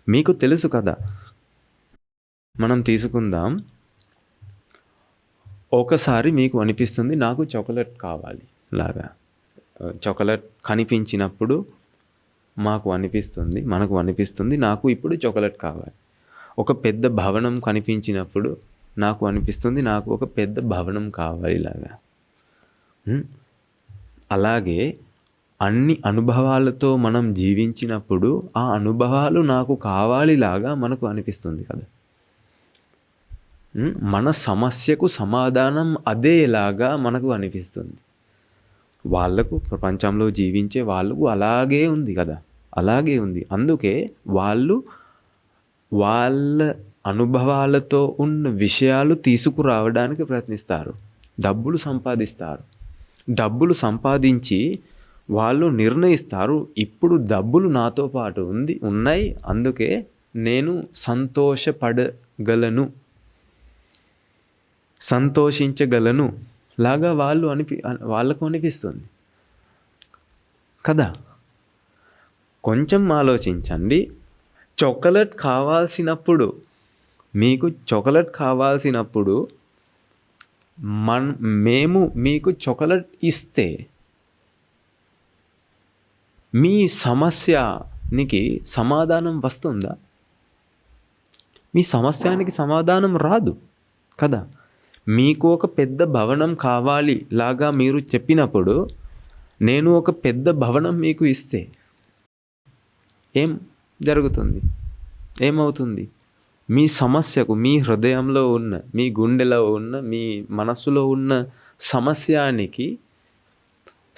మీకు తెలుసు కదా. మనం తీసుకుందాం. ఒకసారి మీకు అనిపిస్తుంది నాకు చాక్లెట్ కావాలి లాగా. చాక్లెట్ కనిపించినప్పుడు మనకు అనిపిస్తుంది నాకు ఇప్పుడు చాక్లెట్ కావాలి. ఒక పెద్ద భవనం కనిపించినప్పుడు నాకు అనిపిస్తుంది నాకు ఒక పెద్ద భవనం కావాలి లాగా. అలాగే అన్ని అనుభవాలతో మనం జీవించినప్పుడు ఆ అనుభవాలు నాకు కావాలి లాగా మనకు అనిపిస్తుంది కదా. మన సమస్యకు సమాధానం అదేలాగా మనకు అనిపిస్తుంది. వాళ్ళకు ప్రపంచంలో జీవించే వాళ్ళకు అలాగే ఉంది కదా, అలాగే ఉంది. అందుకే వాళ్ళు వాళ్ళ అనుభవాలతో ఉన్న విషయాలు తీసుకురావడానికి ప్రయత్నిస్తారు. డబ్బులు సంపాదించి వాళ్ళు నిర్ణయిస్తారు, ఇప్పుడు డబ్బులు నాతో పాటు ఉన్నాయి, అందుకే నేను సంతోషించగలను లాగా వాళ్ళకు అనిపిస్తుంది కదా. కొంచెం ఆలోచించండి. మీకు చాక్లెట్ కావాల్సినప్పుడు మేము మీకు చాక్లెట్ ఇస్తే మీ సమస్యానికి సమాధానం వస్తుందా? మీ సమస్యానికి సమాధానం రాదు కదా. మీకు ఒక పెద్ద భవనం కావాలి లాగా మీరు చెప్పినప్పుడు నేను ఒక పెద్ద భవనం మీకు ఇస్తే ఏం జరుగుతుంది? ఏమవుతుంది? మీ సమస్యకు, మీ హృదయంలో ఉన్న, మీ గుండెలో ఉన్న, మీ మనస్సులో ఉన్న సమస్యానికి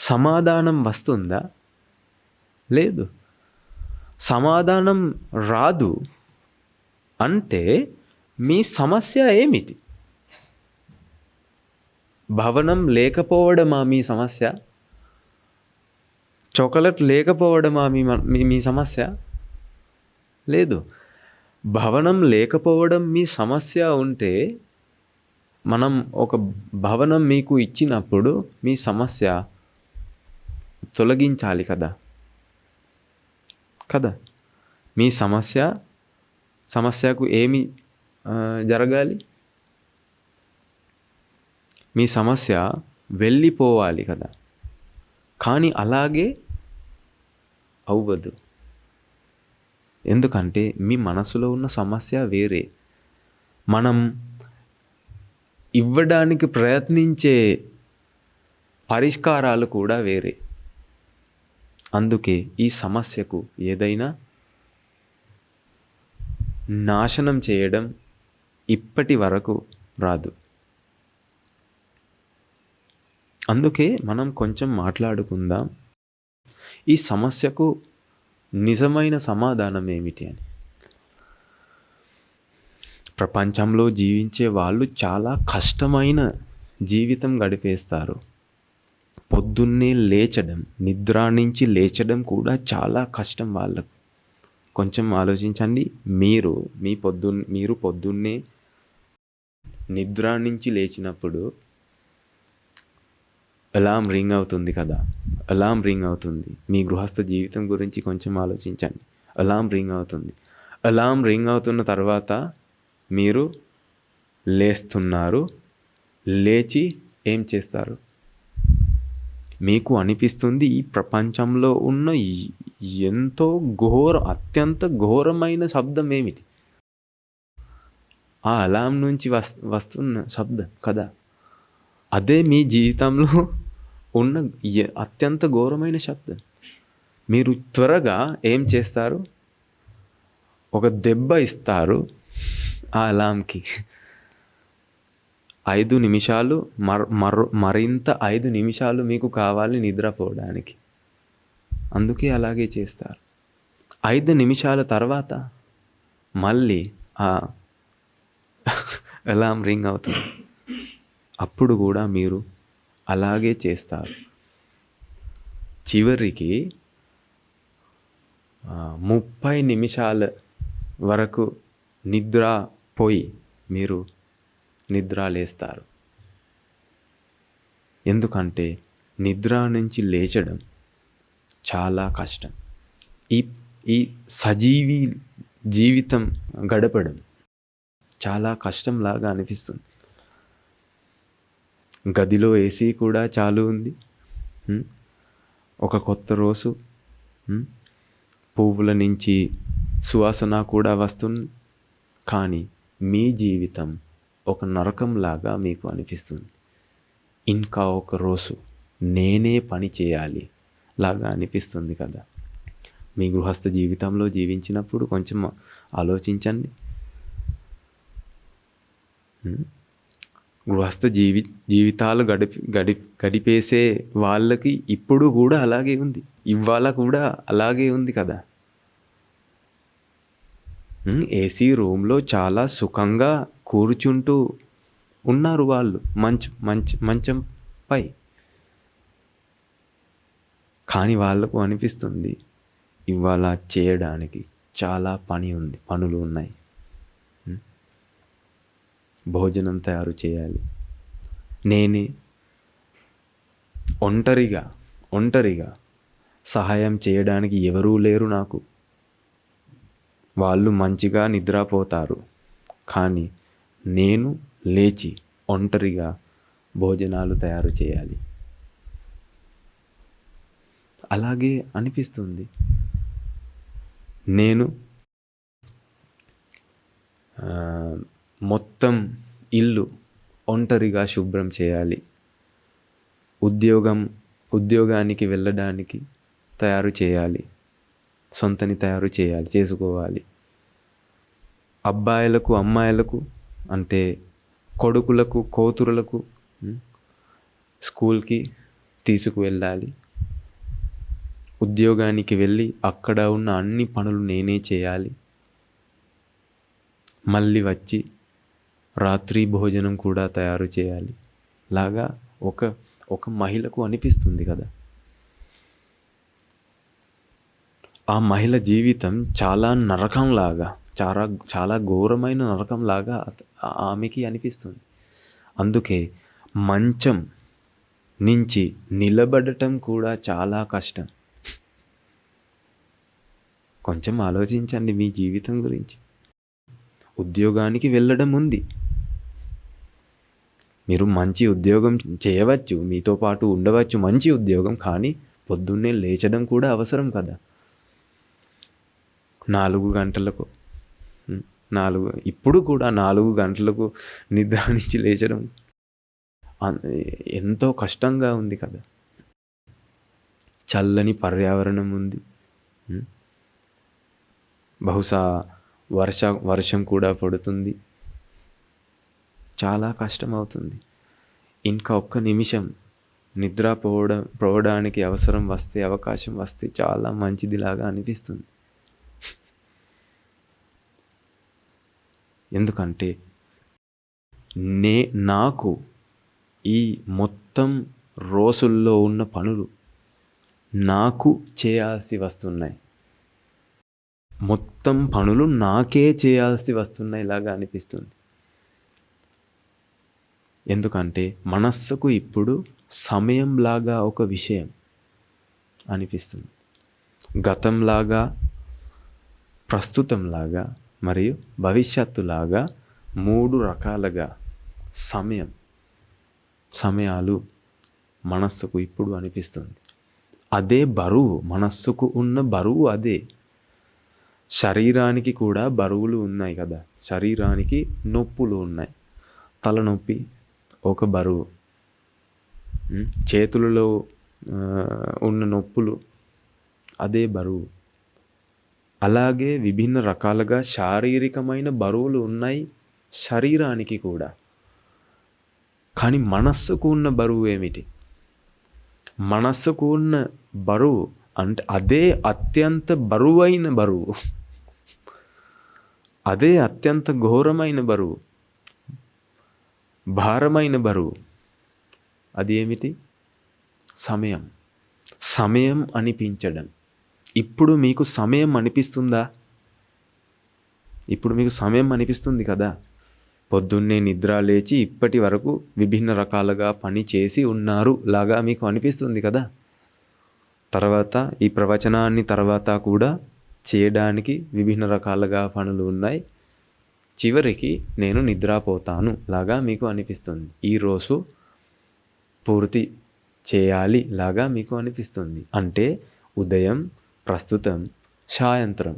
సమాధానం వస్తుందా? లేదు. సమాధానం రాదు అంటే మీ సమస్య ఏమిటి? భవనం లేకపోవడమా మీ సమస్య? చాక్లెట్ లేకపోవడమా మీ సమస్య? లేదు. భవనం లేకపోవడం మీ సమస్య ఉంటే మనం ఒక భవనం మీకు ఇచ్చినప్పుడు మీ సమస్య తొలగించాలి కదా. మీ సమస్యకు ఏమి జరగాలి? మీ సమస్య వెళ్ళిపోవాలి కదా. కానీ అలాగే అవ్వదు. ఎందుకంటే మీ మనసులో ఉన్న సమస్య వేరే, మనం ఇవ్వడానికి ప్రయత్నించే పరిష్కారాలు కూడా వేరే. అందుకే ఈ సమస్యకు ఏదైనా నాశనం చేయడం ఇప్పటి వరకు రాదు. అందుకే మనం కొంచెం మాట్లాడుకుందాం ఈ సమస్యకు నిజమైన సమాధానం ఏమిటి అని. ప్రపంచంలో జీవించే వాళ్ళు చాలా కష్టమైన జీవితం గడిపేస్తారు. పొద్దున్నే నిద్ర నుంచి లేచడం కూడా చాలా కష్టం వాళ్ళకు. కొంచెం ఆలోచించండి. మీరు పొద్దున్నే నిద్ర నుంచి లేచినప్పుడు అలారం రింగ్ అవుతుంది కదా. మీ గృహస్థ జీవితం గురించి కొంచెం ఆలోచించండి. అలారం రింగ్ అవుతున్న తర్వాత మీరు లేస్తున్నారు. లేచి ఏం చేస్తారు? మీకు అనిపిస్తుంది ఈ ప్రపంచంలో ఉన్న అత్యంత ఘోరమైన శబ్దం ఏమిటి? ఆ అలారం నుంచి వస్తున్న శబ్దం కదా. అదే మీ జీవితంలో ఉన్న అత్యంత ఘోరమైన శబ్దం. మీరు త్వరగా ఏం చేస్తారు? ఒక దెబ్బ ఇస్తారు ఆ అలారంకి. 5 నిమిషాలు మరింత 5 నిమిషాలు మీకు కావాలి నిద్రపోవడానికి. అందుకే అలాగే చేస్తారు. 5 నిమిషాల తర్వాత మళ్ళీ ఆ అలారం రింగ్ అవుతుంది. అప్పుడు కూడా మీరు అలాగే చేస్తారు. చివరికి 30 నిమిషాల వరకు నిద్రపోయి మీరు నిద్రలేస్తారు. ఎందుకంటే నిద్ర నుంచి లేచడం చాలా కష్టం. ఈ సజీవి జీవితం గడపడం చాలా కష్టంలాగా అనిపిస్తుంది. గదిలో ఏసీ కూడా చాలు ఉంది. ఒక కొత్త రోజు, పువ్వుల నుంచి సువాసన కూడా వస్తుంది. కానీ మీ జీవితం ఒక నరకంలాగా మీకు అనిపిస్తుంది. ఇంకా ఒక రోజు నేనే పని చేయాలి లాగా అనిపిస్తుంది కదా. మీ గృహస్థ జీవితంలో జీవించినప్పుడు కొంచెం ఆలోచించండి. గృహస్థ జీవితాలు గడిపేసే వాళ్ళకి ఇప్పుడు కూడా అలాగే ఉంది, ఇవాళ కూడా అలాగే ఉంది కదా. ఏసీ రూమ్లో చాలా సుఖంగా కూర్చుంటూ ఉన్నారు వాళ్ళు మంచంపై. కానీ వాళ్ళకు అనిపిస్తుంది ఇవాళ చేయడానికి చాలా పనులు ఉన్నాయి. భోజనం తయారు చేయాలి, నేనే ఒంటరిగా సహాయం చేయడానికి ఎవరూ లేరు నాకు. వాళ్ళు మంచిగా నిద్రపోతారు, కానీ నేను లేచి ఒంటరిగా భోజనాలు తయారు చేయాలి. అలాగే అనిపిస్తుంది. నేను మొత్తం ఇల్లు ఒంటరిగా శుభ్రం చేయాలి. ఉద్యోగానికి వెళ్ళడానికి తయారు చేయాలి, సొంతని తయారు చేసుకోవాలి. అబ్బాయిలకు అమ్మాయిలకు అంటే కొడుకులకు కూతురులకు స్కూల్కి తీసుకువెళ్ళాలి. ఉద్యోగానికి వెళ్ళి అక్కడ ఉన్న అన్ని పనులు నేనే చేయాలి. మళ్ళీ వచ్చి రాత్రి భోజనం కూడా తయారు చేయాలి లాగా ఒక మహిళకు అనిపిస్తుంది కదా. ఆ మహిళ జీవితం చాలా నరకంలాగా, చాలా ఘోరమైన నరకంలాగా ఆమెకి అనిపిస్తుంది. అందుకే మంచం నుంచి నిలబడటం కూడా చాలా కష్టం. కొంచెం ఆలోచించండి మీ జీవితం గురించి. ఉద్యోగానికి వెళ్ళడం ఉంది, మీరు మంచి ఉద్యోగం చేయవచ్చు, మీతో పాటు ఉండవచ్చు మంచి ఉద్యోగం. కానీ పొద్దున్నే లేచడం కూడా అవసరం కదా. 4 గంటలకు ఇప్పుడు కూడా 4 గంటలకు నిద్ర నుంచి లేచడం ఎంతో కష్టంగా ఉంది కదా. చల్లని పర్యావరణం ఉంది, బహుశా వర్షం కూడా పడుతుంది. చాలా కష్టం అవుతుంది. ఇంకా ఒక్క నిమిషం పోవడానికి అవకాశం వస్తే చాలా మంచిదిలాగా అనిపిస్తుంది. ఎందుకంటే నాకు ఈ మొత్తం రోజుల్లో ఉన్న పనులు నాకు చేయాల్సి వస్తున్నాయి. మొత్తం పనులు నాకే చేయాల్సి వస్తున్నాయి లాగా అనిపిస్తుంది. ఎందుకంటే మనస్సుకు ఇప్పుడు సమయంలాగా ఒక విషయం అనిపిస్తుంది. గతంలాగా, ప్రస్తుతంలాగా మరియు భవిష్యత్తులాగా 3 రకాలుగా సమయాలు మనస్సుకు ఇప్పుడు అనిపిస్తుంది. అదే బరువు, మనస్సుకు ఉన్న బరువు అదే. శరీరానికి కూడా బరువులు ఉన్నాయి కదా. శరీరానికి నొప్పులు ఉన్నాయి. తలనొప్పి ఒక బరువు, చేతులలో ఉన్న నొప్పులు అదే బరువు. అలాగే విభిన్న రకాలుగా శారీరకమైన బరువులు ఉన్నాయి శరీరానికి కూడా. కానీ మనస్సుకు ఉన్న బరువు ఏమిటి? మనస్సుకు ఉన్న బరువు అంటే అదే అత్యంత బరువైన బరువు, అదే అత్యంత ఘోరమైన బరువు, భారమైన బరువు. అది ఏమిటి? సమయం అనిపించడం. ఇప్పుడు మీకు సమయం అనిపిస్తుందా? ఇప్పుడు మీకు సమయం అనిపిస్తుంది కదా. పొద్దున్నే నిద్ర లేచి ఇప్పటి వరకు విభిన్న రకాలుగా పని చేసి ఉన్నారు లాగా మీకు అనిపిస్తుంది కదా. తర్వాత ఈ ప్రవచనాన్ని తర్వాత కూడా చేయడానికి విభిన్న రకాలుగా పనులు ఉన్నాయి. చివరికి నేను నిద్రపోతాను లాగా మీకు అనిపిస్తుంది. ఈరోజు పూర్తి చేయాలి లాగా మీకు అనిపిస్తుంది. అంటే ఉదయం, ప్రస్తుతం, సాయంత్రం,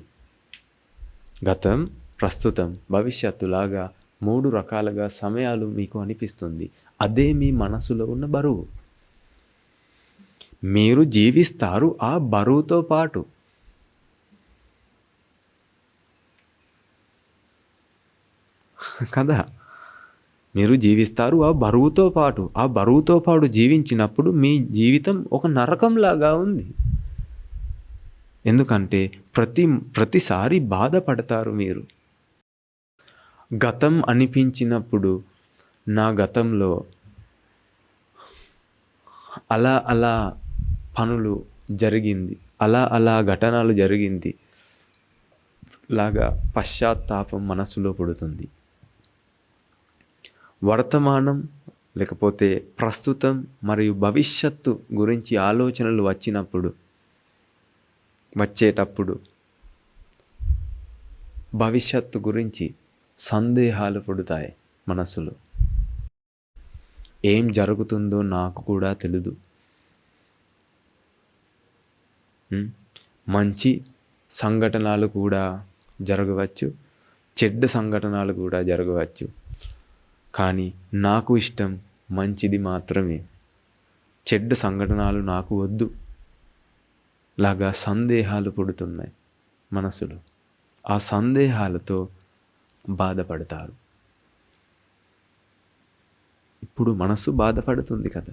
గతం, ప్రస్తుతం, భవిష్యత్తులాగా 3 రకాలుగా సమయాలు మీకు అనిపిస్తుంది. అదే మీ మనసులో ఉన్న బరువు. మీరు జీవిస్తారు ఆ బరువుతో పాటు. కదా! మీరు జీవిస్తారు ఆ బరువుతో పాటు. ఆ బరువుతో పాటు జీవించినప్పుడు మీ జీవితం ఒక నరకంలాగా ఉంది. ఎందుకంటే ప్రతిసారి బాధపడతారు మీరు. గతం అనిపించినప్పుడు నా గతంలో అలా పనులు జరిగింది. అలా ఘటనలు జరిగింది లాగా పశ్చాత్తాపం మనసులో పుడుతుంది. వర్తమానం లేకపోతే ప్రస్తుతం మరియు భవిష్యత్తు గురించి ఆలోచనలు వచ్చేటప్పుడు భవిష్యత్తు గురించి సందేహాలు పుడతాయి మనసులో. ఏం జరుగుతుందో నాకు కూడా తెలీదు. మంచి సంఘటనలు కూడా జరగవచ్చు, చెడ్డ సంఘటనలు కూడా జరగవచ్చు. కానీ నాకు ఇష్టం మంచిది మాత్రమే. చెడ్డ సంఘటనలు నాకు వద్దు లాగా సందేహాలు పుడుతున్నాయి మనసులో. ఆ సందేహాలతో బాధపడతారు. ఇప్పుడు మనసు బాధపడుతుంది కదా.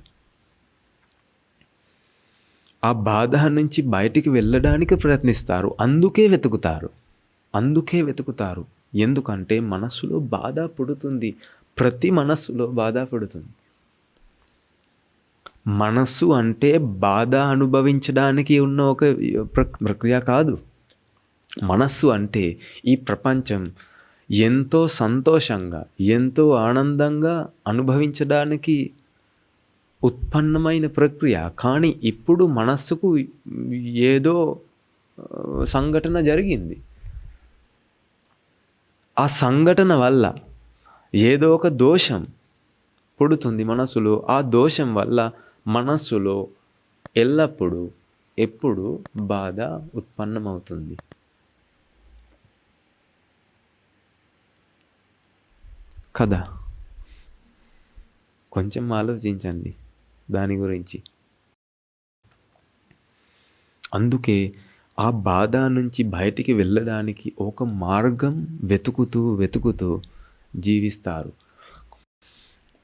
ఆ బాధ నుంచి బయటికి వెళ్ళడానికి ప్రయత్నిస్తారు. అందుకే వెతుకుతారు. ఎందుకంటే మనసులో బాధ పుడుతుంది. ప్రతి మనస్సులో బాధ పుడుతుంది. మనస్సు అంటే బాధ అనుభవించడానికి ఉన్న ఒక ప్రక్రియ కాదు. మనస్సు అంటే ఈ ప్రపంచం ఎంతో సంతోషంగా, ఎంతో ఆనందంగా అనుభవించడానికి ఉత్పన్నమైన ప్రక్రియ. కానీ ఇప్పుడు మనస్సుకు ఏదో సంఘటన జరిగింది. ఆ సంఘటన వల్ల ఏదో ఒక దోషం పుడుతుంది మనసులో. ఆ దోషం వల్ల మనస్సులో ఎప్పుడు బాధ ఉత్పన్నమవుతుంది. కదా? కొంచెం ఆలోచించండి దాని గురించి. అందుకే ఆ బాధ నుంచి బయటికి వెళ్ళడానికి ఒక మార్గం వెతుకుతూ జీవిస్తారు.